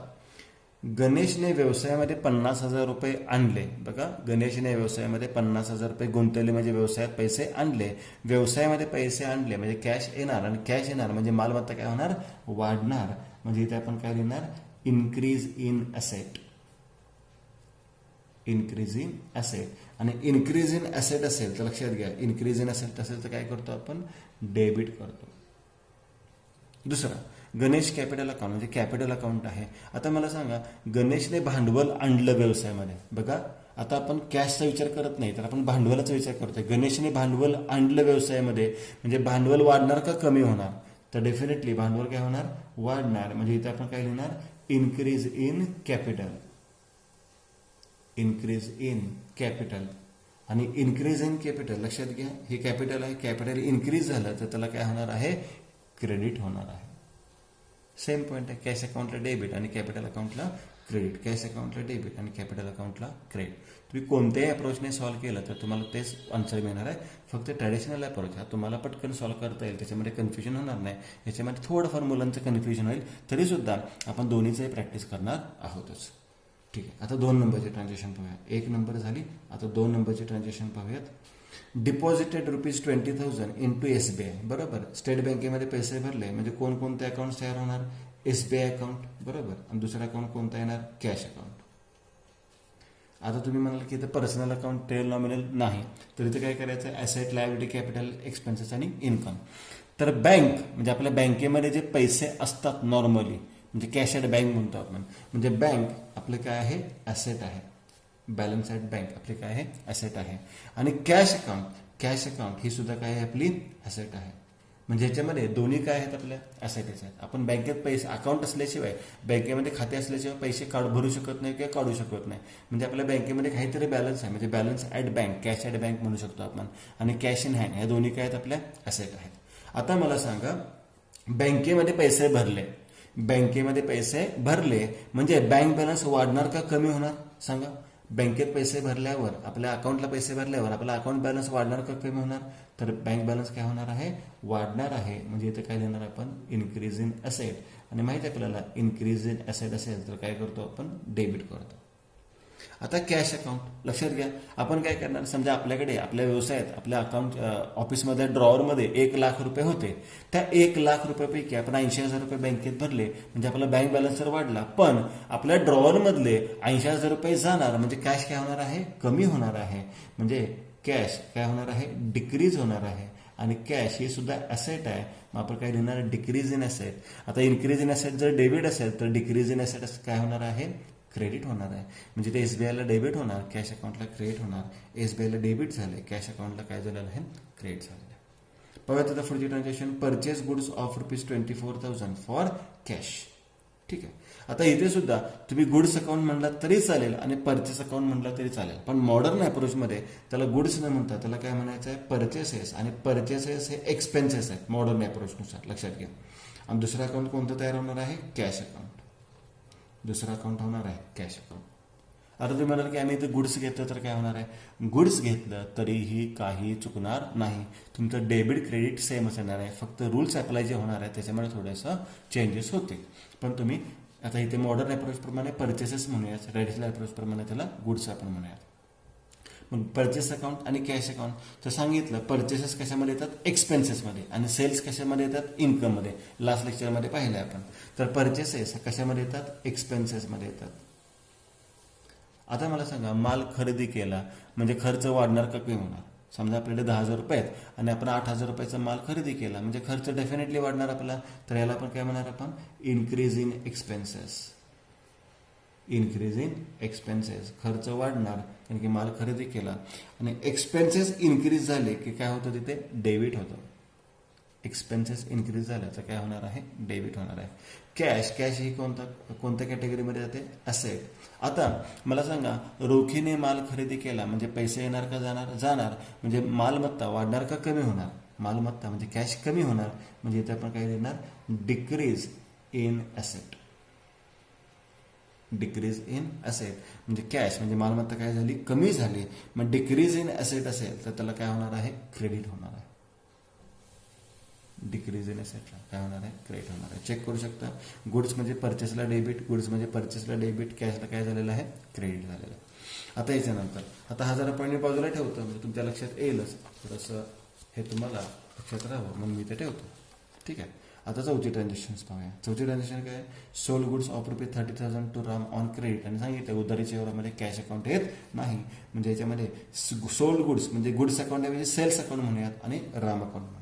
गणेशने व्यवसायामध्ये ₹50,000 आणले. बघा, गणेशने व्यवसायामध्ये ₹50,000 गुंतवले म्हणजे व्यवसायात पैसे आणले. व्यवसायामध्ये पैसे आणले म्हणजे कॅश येणार आणि कॅश येणार म्हणजे मालमत्ता काय होणार? वाढणार. म्हणजे इथे आपण काय लिहिणार? Increase in asset. Increase in asset. आणि इन्क्रीज इन ॲसेट असेल तर लक्षात घ्या, इन्क्रीज इन ॲसेट असेल तर काय करतो आपण? डेबिट करतो. दुसरा, गणेश कॅपिटल अकाउंट म्हणजे कॅपिटल अकाउंट आहे. आता मला सांगा, गणेशने भांडवल आणलं व्यवसायामध्ये. बघा, आता आपण कॅशचा विचार करत नाही तर आपण भांडवलाचा विचार करतोय. गणेशने भांडवल आणलं व्यवसायामध्ये म्हणजे भांडवल वाढणार का कमी होणार? तर डेफिनेटली भांडवल काय होणार? वाढणार. म्हणजे इथे आपण काय लिहिणार? Increase in capital. Increase in capital. आणि इन्क्रीज इन कॅपिटल लक्षात घ्या, हे कॅपिटल आहे. कॅपिटल इन्क्रीज झालं तर त्याला काय होणार आहे? क्रेडिट होणार आहे. सेम पॉईंट आहे. कॅश अकाउंटला डेबिट आणि कॅपिटल अकाउंटला क्रेडिट. कॅश अकाउंटला डेबिट आणि कॅपिटल अकाउंटला क्रेडिट. तुम्ही कोणत्याही अप्रोचने सॉल्व्ह केलं तर तुम्हाला तेच आन्सर मिळणार आहे. फक्त ट्रॅडिशनल अप्रोच हा तुम्हाला पटकन सॉल्व्ह करता येईल, त्याच्यामध्ये कन्फ्युजन होणार नाही. याच्यामध्ये थोडंफार मुलांचं कन्फ्युजन होईल, तरी सुद्धा आपण दोन्हीचंही प्रॅक्टिस करणार आहोतच. ठीक आहे. आता 2 नंबरची ट्रान्झॅक्शन पाहूया. 1 नंबर झाली. आता 2 नंबरची ट्रान्झॅक्शन पाहूयात. Deposited ₹20,000 into SBI. बरोबर, स्टेट बँकेमध्ये पैसे भरले म्हणजे कोणकोणते अकाउंट तयार होणार? SBI account. बरोबर. आणि दुसरा अकाउंट कोणता येणार? Cash account. आता तुम्ही म्हणाल की इथं पर्सनल अकाउंट टेल नॉमिनल नाही, तर इथे काय करायचं? ॲसेट, लायबिलिटी, कॅपिटल, एक्सपेन्सेस आणि इन्कम. तर बँक म्हणजे आपल्या बँकेमध्ये जे पैसे असतात नॉर्मली म्हणजे कॅश ॲट बँक म्हणतो आपण. म्हणजे बँक आपलं काय आहे? ॲसेट आहे. बॅलन्स ॲट बँक आपली काय आहे? ॲसेट आहे. आणि कॅश अकाउंट ही सुद्धा काय आहे? आपली ॲसेट आहे. म्हणजे ह्याच्यामध्ये दोन्ही काय आहेत? आपल्या ॲसेटच आहेत. आपण बँकेत पैसे अकाउंट असल्याशिवाय, बँकेमध्ये खाते असल्याशिवाय पैसे भरू शकत नाही किंवा काढू शकत नाही. म्हणजे आपल्या बँकेमध्ये काहीतरी बॅलन्स आहे, म्हणजे balance at bank, cash at bank म्हणू शकतो आपण. आणि कॅश इन हँड ह्या दोन्ही काय आहेत? आपल्या ॲसेट आहेत. आता मला सांगा, बँकेमध्ये पैसे भरले. बँकेमध्ये पैसे भरले म्हणजे बँक बॅलन्स वाढणार का कमी होणार? सांगा. बँकेत पैसे भरल्यावर, आपल्या अकाउंटला पैसे भरल्यावर आपला अकाउंट बॅलन्स वाढणार का कमी होणार? तर बँक बॅलन्स काय होणार आहे? वाढणार आहे. म्हणजे इथे काय लिहिणार आपण? Increase in asset. आणि माहिती आहे आपल्याला, इन्क्रीज इन ॲसेट असेल तर काय करतो आपण? डेबिट करतो. आता कॅश अकाउंट लक्षात घ्या, आपण काय करणार? समजा आपल्याकडे आपल्या व्यवसायात आपल्या अकाउंट ऑफिसमध्ये ड्रॉवरमध्ये ₹1,00,000 होते. त्या ₹1,00,000पैकी आपण ₹80,000 बँकेत भरले म्हणजे आपला बँक बॅलन्स तर वाढला, पण आपल्या ड्रॉवरमधले ₹80,000 जाणार म्हणजे कॅश काय होणार आहे? कमी होणार आहे. म्हणजे कॅश काय होणार आहे? डिक्रीज होणार आहे. आणि कॅश ही सुद्धा ॲसेट आहे. मग आपण काय लिहिणार? Decrease in asset. आता इन्क्रीज इन ॲसेट जर डेबिट असेल तर डिक्रीज इन ॲसेट काय होणार आहे? क्रेडिट होणार आहे. म्हणजे ते SBIला डेबिट होणार, कॅश अकाउंटला क्रेडिट होणार. SBIला डेबिट झाले, कॅश अकाउंटला काय झालेलं आहे? क्रेडिट झालेलं आहे. पाहूयात आता पुढची transaction. Purchase goods of ₹24,000 for cash. ठीक आहे. आता इथे सुद्धा तुम्ही गुड्स अकाउंट म्हणला तरी चालेल आणि परचेस अकाउंट म्हणला तरी चालेल, पण मॉडर्न अप्रोचमध्ये त्याला गुड्स न म्हणता त्याला काय म्हणायचं आहे? परचेसेस. आणि परचेसेस हे एक्सपेन्सेस आहेत मॉडर्न अप्रोचनुसार, लक्षात घ्या. आणि दुसरा अकाउंट कोणतं तयार होणार आहे? Cash account. दुसरा अकाउंट होणार आहे कॅश अकाउंट. आता तुम्ही म्हणाल की आम्ही इथे गुड्स घेतलं तर काय होणार आहे, गुड्स घेतलं तरीही काही चुकणार नाही, तुमचं डेबिट क्रेडिट सेमच येणार आहे, फक्त रूल्स अप्लाय जे होणार आहे त्याच्यामुळे थोडंसं चेंजेस होतील. पण तुम्ही आता इथे मॉडर्न अप्रोचप्रमाणे परचेसेस म्हणूया, ट्रॅडिशनल अप्रोचप्रमाणे त्याला गुड्स आपण म्हणूयात. मग परचेस अकाउंट आणि कॅश अकाउंट तर सांगितलं, परचेसेस कशामध्ये येतात, एक्सपेन्सेसमध्ये, आणि सेल्स कशामध्ये येतात, इन्कममध्ये. लास्ट लेक्चरमध्ये पाहिलं आपण. तर परचेसेस कशामध्ये येतात, एक्सपेन्सेसमध्ये येतात. आता मला सांगा, माल खरेदी केला म्हणजे खर्च वाढणार का कमी होणार. समजा आपल्याकडे 10,000 रुपये आहेत आणि आपण 8,000 रुपयाचा माल खरेदी केला म्हणजे खर्च डेफिनेटली वाढणार आपला. तर याला आपण काय म्हणणार, आपण increase in expenses. Increase in expenses, खर्च वाढणार कारण की माल खरेदी केला, आणि एक्सपेन्सेस इन्क्रीज झाले की काय होतं, तिथे डेबिट होतं. एक्सपेन्सेस इन्क्रीज झाले तर काय होणार आहे, डेबिट होणार आहे. कॅश ही कोणत्या कॅटेगरीमध्ये जाते, असेट. आता मला सांगा, रोखीने माल खरेदी केला म्हणजे पैसे येणार का जाणार, म्हणजे मालमत्ता वाढणार का कमी होणार, मालमत्ता म्हणजे कॅश कमी होणार, म्हणजे इथे आपण काय देणार, decrease in asset. Decrease in asset म्हणजे कॅश म्हणजे मालमत्ता काय झाली, कमी झाली, मग डिक्रीज इन असेट असेल तर त्याला काय होणार आहे, क्रेडिट होणार आहे. डिक्रीज इन असेटला काय होणार आहे, क्रेडिट होणार आहे. चेक करू शकता, गुड्स म्हणजे परचेसला डेबिट, गुड्स म्हणजे परचेसला डेबिट, कॅशला काय झालेलं आहे, क्रेडिट झालेलं आहे. आता याच्यानंतर आता हा जरा पॉईंट बाजूला ठेवतो म्हणजे तुमच्या लक्षात येईलच, थोडंसं हे तुम्हाला लक्षात राहावं म्हणून मी ते ठेवतो. ठीक आहे. आता चौथी ट्रान्झॅक्शन्स पाहूया. चौथी ट्रान्झॅक्शन काय, sold goods of ₹30,000 to Ram on credit, आणि सांगितलं उधारीच्या व्यवहारामध्ये कॅश अकाउंट येत नाही, म्हणजे याच्यामध्ये सोल्ड गुड्स म्हणजे गुड्स अकाउंट म्हणजे सेल्स अकाउंट म्हणूयात आणि राम अकाउंट म्हणूयात.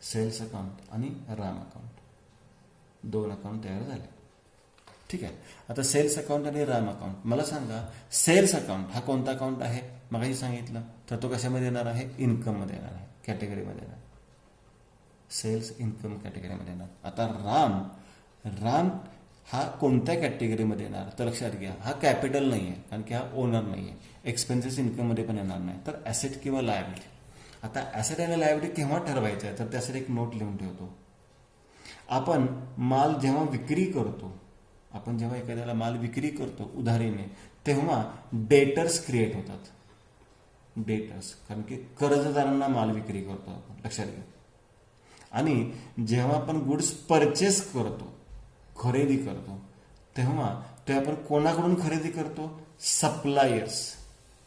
सेल्स अकाउंट आणि राम अकाउंट दोन अकाउंट तयार झाले. ठीक आहे. आता सेल्स अकाउंट आणि राम अकाउंट, मला सांगा सेल्स अकाउंट हा कोणता अकाउंट आहे, मगाशी सांगितलं, तर तो कशामध्ये येणार आहे, इन्कममध्ये येणार आहे, कॅटेगरीमध्ये येणार, सेल्स इन्कम कॅटेगरीमध्ये येणार. आता राम हा कोणत्या कॅटेगरीमध्ये येणार, तर लक्षात घ्या, हा कॅपिटल नाही आहे कारण की हा ओनर नाही आहे, एक्सपेन्सेस इन्कममध्ये पण येणार नाही, तर ॲसेट किंवा लायबिलिटी. आता ॲसेट आणि लायबिलिटी केव्हा ठरवायचं आहे, तर त्यासाठी एक नोट लिहून ठेवतो. आपण माल जेव्हा विक्री करतो, आपण जेव्हा एखाद्याला माल विक्री करतो उधारीने, तेव्हा डेटर्स क्रिएट होतात. डेटर्स कारण की कर्जदारांना माल विक्री करतो आपण, लक्षात घ्या. आणि जेव्हा आपण गुड्स परचेस करतो, खरेदी करतो, तेव्हा ते आपण कोणाकडून खरेदी करतो, सप्लायर्स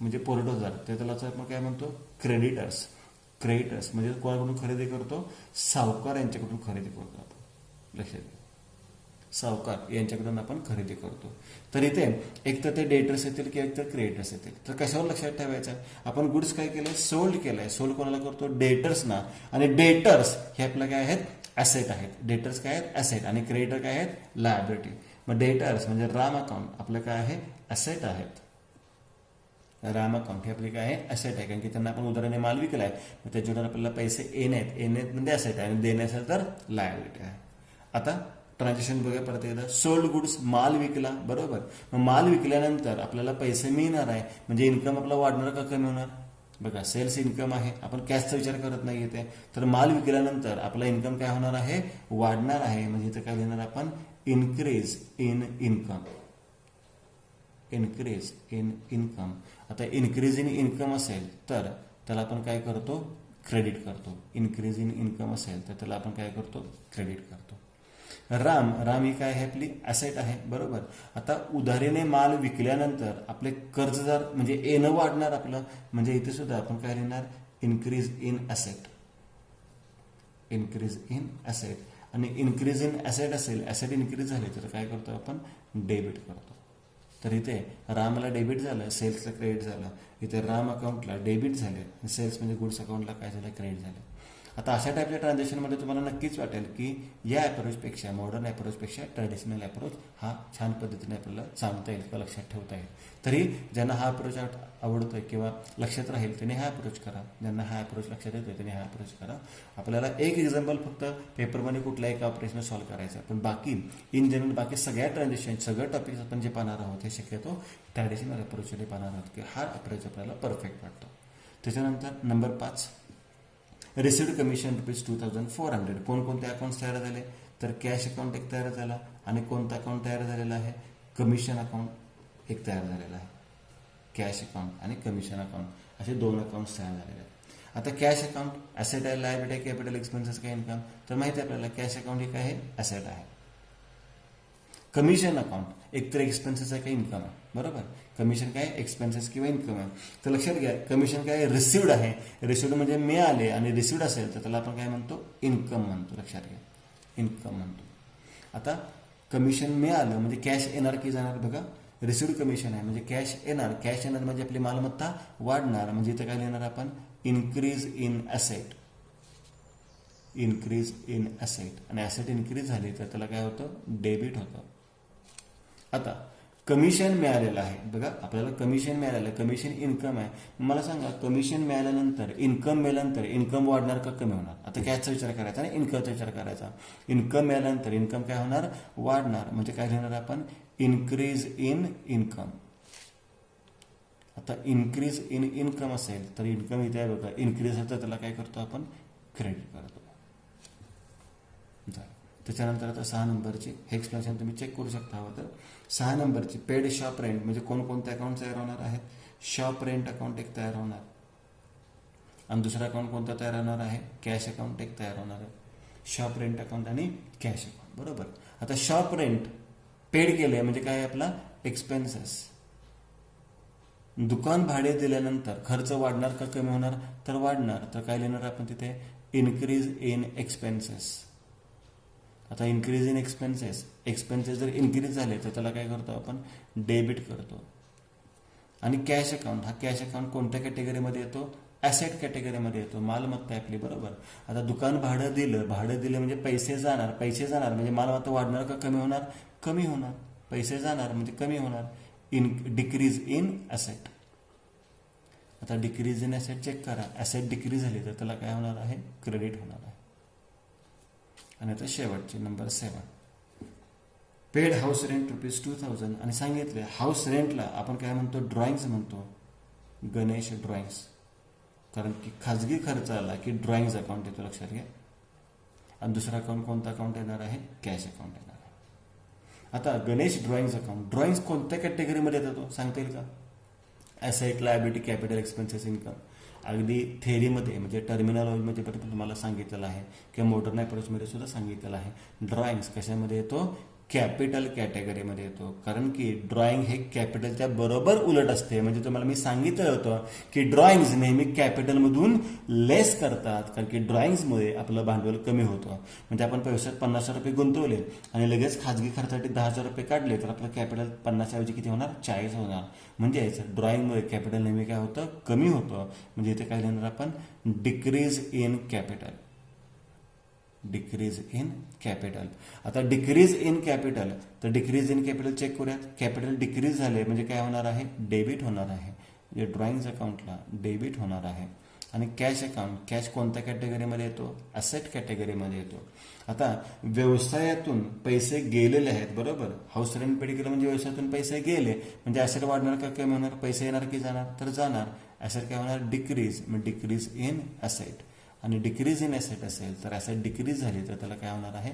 म्हणजे पुरवठादार, ते त्याला आपण काय म्हणतो, क्रेडिटर्स. क्रेडिटर्स म्हणजे कोणाकडून खरेदी करतो, सावकार यांच्याकडून खरेदी करतो आपण, लक्षात घ्या, सावकार यांच्याकडून आपण खरेदी करतो. तर इथे एक तर ते डेटर्स येतील किंवा एक तर क्रेडिटर्स येतील. तर कशावर लक्षात ठेवायचं, आपण गुड्स काय केलंय, सोल्ड केलंय. सोल्ड कोणाला करतो, डेटर्सना, आणि डेटर्स हे आपलं काय आहेत, ॲसेट आहेत. डेटर्स काय आहेत, ॲसेट, आणि क्रेडिटर काय आहेत, लायबिलिटी. मग डेटर्स म्हणजे राम अकाउंट आपलं काय आहे, ॲसेट आहेत. राम अकाउंट हे आपले काय आहे, ॲसेट आहे, कारण की त्यांना आपण उदाहरणाने माल विकलाय, मग त्याच्यावर आपल्याला पैसे येणे आहेत म्हणजे ॲसेट आहे, आणि देणे असेल तर लायबिलिटी आहे. आता ट्रान्झॅक्शन बघा परत एकदा, सोल्ड गुड्स माल विकला, बरोबर. मग माल विकल्यानंतर आपल्याला पैसे मिळणार आहे, म्हणजे इन्कम आपला वाढणार का कमी होणार, बघा सेल्स इन्कम आहे, आपण कॅशचा विचार करत नाही येते. तर माल विकल्यानंतर आपला इन्कम काय होणार आहे, वाढणार आहे, म्हणजे इथे काय लिहिणार आपण, increase in income. Increase in income. आता इन्क्रीज इन इन्कम असेल तर त्याला आपण काय करतो, क्रेडिट करतो. इन्क्रीज इन इन्कम असेल तर त्याला आपण काय करतो, क्रेडिट करतो. राम ही काय आहे, आपली ॲसेट आहे, बरोबर. आता उधारीने माल विकल्यानंतर आपले कर्जदार म्हणजे येणं वाढणार आपलं, म्हणजे इथे सुद्धा आपण काय लिहिणार, increase in asset. Increase in asset. आणि इन्क्रीज इन ॲसेट असेल, ॲसेट इन्क्रीज झाले तर काय करतो आपण, डेबिट करतो. तर इथे रामला डेबिट झालं, सेल्सला क्रेडिट झालं. इथे राम अकाउंटला डेबिट झाले, सेल्स म्हणजे गुड्स अकाउंटला काय झालं, क्रेडिट झालं. आता अशा टाईपच्या ट्रान्झॅक्शनमध्ये तुम्हाला नक्कीच वाटेल की या अप्रोचपेक्षा, मॉडर्न अप्रोचपेक्षा ट्रॅडिशनल अप्रोच हा छान पद्धतीने आपल्याला सांगता येईल किंवा लक्षात ठेवता येईल. तरी ज्यांना हा अप्रोच आवडतोय किंवा लक्षात राहील त्यांनी हा अप्रोच करा, ज्यांना हा अप्रोच लक्षात येतोय त्यांनी हा अप्रोच करा. आपल्याला एक एक्झाम्पल फक्त पेपरमध्ये कुठल्या एका ऑपरेशन सॉल्व्ह करायचं, पण बाकी इन जनरल बाकी सगळ्या ट्रान्झॅक्शन, सगळं टॉपिक्स आपण जे पाहणार आहोत हे शक्यतो ट्रॅडिशनल अप्रोचमध्ये पाहणार आहोत की हा अप्रोच आपल्याला परफेक्ट वाटतो. त्याच्यानंतर नंबर 5, रिसिव्ड कमिशन ₹2,400. कोणकोणते अकाउंट्स तयार झाले, तर कॅश अकाउंट एक तयार झाला, आणि कोणता अकाउंट तयार झालेला आहे, कमिशन अकाउंट एक तयार झालेला आहे, कॅश अकाउंट आणि कमिशन अकाउंट असे 2 अकाउंट्स तयार झालेले आहेत. आता कॅश अकाउंट ॲसेट आहे, लायबिलिटी आहे, कॅपिटल एक्सपेन्सेस काय इन्कम, तर माहिती आहे आपल्याला कॅश अकाउंट हे काय आहे, ॲसेट आहे. कमिशन अकाउंट एकतर एक्सपेन्सेस आहे का इन्कम आहे, बरोबर. कमिशन काय एक्सपेन्सेस किंवा इन्कम आहे. तर लक्षात घ्या कमिशन काय रिसिव्ड आहे, रिसिव्ड म्हणजे मिळाले आणि रिसिव्ड असेल तर त्याला आपण काय म्हणतो, इन्कम म्हणतो. लक्षात घ्या इन्कम म्हणतो. आता कमिशन मिळालं म्हणजे कॅश येणार की जाणार बघा, रिसिव्ड कमिशन आहे म्हणजे कॅश येणार म्हणजे आपली मालमत्ता वाढणार, म्हणजे इथं काय लिहिणार आपण, increase in asset, increase in asset. आणि ॲसेट इन्क्रीज झाली तर त्याला काय होतं, डेबिट होतं. आता कमिशन मिळालेलं आहे बघा, आपल्याला कमिशन मिळालेलं आहे, कमिशन इन्कम आहे. मला सांगा कमिशन मिळाल्यानंतर इन्कम मिळाल्यानंतर इन्कम वाढणार का कमी होणार. आता कॅशचा विचार करायचा आणि इन्कमचा विचार करायचा. इन्कम मिळाल्यानंतर इन्कम काय होणार, वाढणार, म्हणजे काय लिहिणार आपण, इन्क्रीज इन इन्कम. आता इन्क्रीज इन इन्कम असेल तर इन्कम इथे आहे बघा, इन्क्रीज असेल तर त्याला काय करतो आपण, क्रेडिट करतो. त्याच्यानंतर आता 6 नंबरची हे एक्सप्लेनेशन तुम्ही चेक करू शकता हवं तर. 6 नंबरची पेड शॉप रेंट म्हणजे कोणकोणते अकाउंट तयार होणार आहेत, शॉप रेंट अकाउंट एक तयार होणार आणि दुसरा अकाउंट कोणता तयार होणार आहे, कॅश अकाउंट एक तयार होणार आहे. शॉप रेंट अकाउंट आणि कॅश अकाउंट, बरोबर. आता शॉप रेंट पेड केले म्हणजे काय आपला एक्सपेन्सेस. दुकान भाडे दिल्यानंतर खर्च वाढणार का कमी होणार, तर वाढणार, तर काय लिहिणार आपण तिथे, इन्क्रीज इन एक्सपेन्सेस. आता इन्क्रीज इन एक्सपेन्सेस, एक्सपेन्सेस जर इन्क्रीज झाले तर त्याला काय करतो आपण, डेबिट करतो. आणि कॅश अकाउंट, हा कॅश अकाउंट कोणत्या कॅटेगरीमध्ये येतो, ॲसेट कॅटेगरीमध्ये येतो, मालमत्ता आहे आपली, बरोबर. आता दुकान भाडं दिलं म्हणजे पैसे जाणार म्हणजे मालमत्ता वाढणार का कमी होणार, कमी होणार. पैसे जाणार म्हणजे कमी होणार, डिक्रीज इन ॲसेट. आता डिक्रीज इन ॲसेट चेक करा, ॲसेट डिक्रीज झाली तर त्याला काय होणार आहे, क्रेडिट होणार आहे. आणि आता शेवटची नंबर 7, पेड हाऊस रेंट ₹2000 आणि सांगितले हाऊस रेंटला आपण काय म्हणतो, ड्रॉइंग्स म्हणतो, गणेश ड्रॉइंग्स. कारण की खाजगी खर्च आला की ड्रॉइंग्स अकाउंट येतो, लक्षात घ्या. आणि दुसरा अकाउंट कोणता अकाउंट येणार आहे, कॅश अकाउंट येणार आहे. आता गणेश ड्रॉइंग्स अकाउंट, ड्रॉइंग्स कोणत्या कॅटेगरीमध्ये येतो सांगता येईल का, asset, liability, capital expenses, income. अगदी थेअरीमध्ये म्हणजे टर्मिनॉलॉजीमध्ये पण तुम्हाला सांगितलेलं आहे किंवा मॉडर्न अप्रोचमध्ये सुद्धा सांगितलेलं आहे. ड्रॉइंग्स कशामध्ये येतो, कॅपिटल कॅटेगरीमध्ये येतो. कारण की ड्रॉइंग हे कॅपिटलच्या बरोबर उलट असते. म्हणजे तुम्हाला मी सांगितलं होतं की ड्रॉइंग्स नेहमी कॅपिटलमधून लेस करतात, कारण की ड्रॉइंग्समुळे आपलं भांडवल कमी होतं. म्हणजे आपण पैशात ₹50,000 गुंतवले आणि लगेच खाजगी खर्चासाठी ₹10,000 काढले तर आपलं कॅपिटल 50 ऐवजी किती होणार, 40 होणार. म्हणजे ड्रॉइंगमुळे कॅपिटल नेहमी काय होतं, कमी होतं. म्हणजे इथे काय लिहिणार आपण, decrease in capital, decrease in capital. आता डिक्रीज इन कॅपिटल, तर डिक्रीज इन कॅपिटल चेक करूयात. कॅपिटल डिक्रीज झाले म्हणजे काय होणार आहे, डेबिट होणार आहे. म्हणजे ड्रॉइंग्स अकाउंटला डेबिट होणार आहे. आणि कॅश अकाउंट, कॅश कोणत्या कॅटेगरीमध्ये येतो, ॲसेट कॅटेगरीमध्ये येतो. आता व्यवसायातून पैसे गेलेले आहेत, बरोबर. हाऊस रेंट पेड केलं म्हणजे व्यवसायातून पैसे गेले म्हणजे ॲसेट वाढणार का कमी होणार, पैसे येणार की जाणार, तर जाणार. ॲसेट काय होणार, डिक्रीज, म्हणजे डिक्रीज इन ॲसेट. आणि डिक्रीज इन ॲसेट असेल तर ॲसेट डिक्रीज झाली तर त्याला काय होणार आहे,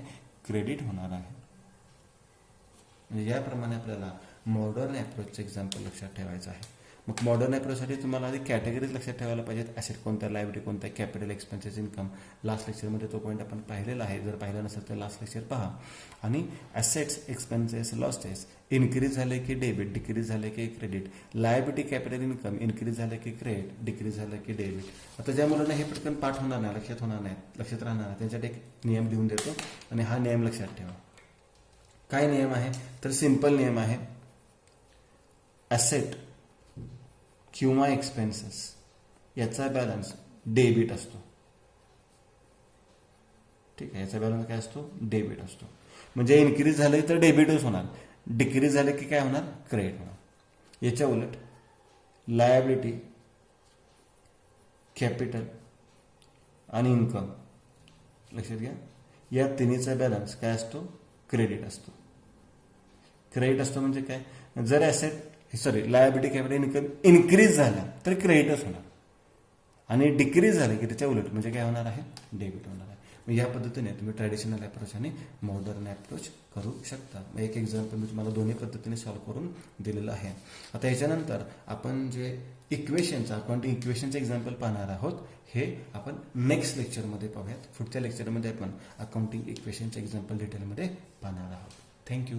क्रेडिट होणार आहे. म्हणजे याप्रमाणे आपल्याला मॉडर्न अप्रोचचं एक्झाम्पल लक्षात ठेवायचं आहे. मग मॉडर्न अप्रोचसाठी तुम्हाला आधी कॅटेगरीज लक्षात ठेवायला पाहिजेत, ॲसेट कोणत्या, लायबिलिटी कोणत्या, कॅपिटल एक्सपेन्सेस, इन्कम. लास्ट लेक्चरमध्ये तो पॉईंट आपण पाहिलेला आहे, जर पाहिलं नसेल तर लास्ट लेक्चर पहा. आणि ॲसेट्स, एक्सपेन्सेस, लॉसेस इन्क्रीज झाले की डेबिट, डिक्रीज झाले की credit. Liability, capital, income increase झाले की क्रेडिट, डिक्रीज झालं की डेबिट. आता ज्या मुलांना हे पटकन पाठ होणार नाही, लक्षात होणार नाही, लक्षात राहणार नाही, त्यांच्यासाठी एक नियम लिहून देतो आणि हा नियम लक्षात ठेवा. काय नियम आहे, तर सिंपल नियम आहे. ॲसेट किंवा एक्सपेन्सेस याचा बॅलन्स डेबिट असतो, ठीक आहे. याचा बॅलन्स काय असतो, डेबिट असतो. म्हणजे इन्क्रीज झाले तर डेबिटच होणार, डिक्रीज झाले की काय होणार, क्रेडिट होणार. याच्या उलट लायबिलिटी, कॅपिटल आणि इन्कम लक्षात घ्या, या तिन्हीचा बॅलन्स काय असतो, क्रेडिट असतो. क्रेडिट असतो म्हणजे काय, जर asset liability, capital, income increase झाला तर क्रेडिटच होणार आणि डिक्रीज झाले की त्याच्या उलट म्हणजे काय होणार आहे, डेबिट होणार आहे. या पद्धतीने तुम्ही ट्रॅडिशनल अप्रोच आणि मॉडर्न अप्रोच करू शकता. एक एक्झाम्पल मी तुम्हाला दोन्ही पद्धतीने सॉल्व्ह करून दिलेलं आहे. आता याच्यानंतर आपण जे इक्वेशनचं अकाउंटिंग इक्वेशनचं एक्झाम्पल पाहणार आहोत, हे आपण नेक्स्ट लेक्चरमध्ये पाहूयात. पुढच्या लेक्चरमध्ये आपण अकाउंटिंग इक्वेशनचे एक्झाम्पल डिटेलमध्ये पाहणार आहोत. थँक्यू.